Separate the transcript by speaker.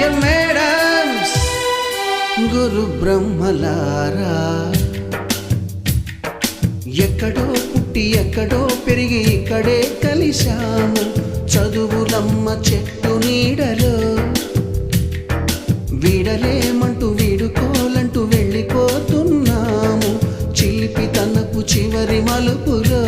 Speaker 1: Dear madams, గురు బ్రహ్మలారా, ఎక్కడో పుట్టి ఎక్కడో పెరిగి ఇక్కడే కలిశాము చదువులమ్మ చెట్టు నీడలో. వీడలేమంటూ వీడుకోలంటూ వెళ్ళిపోతున్నాము చిలిపి తనపు చివరి మలుపులో.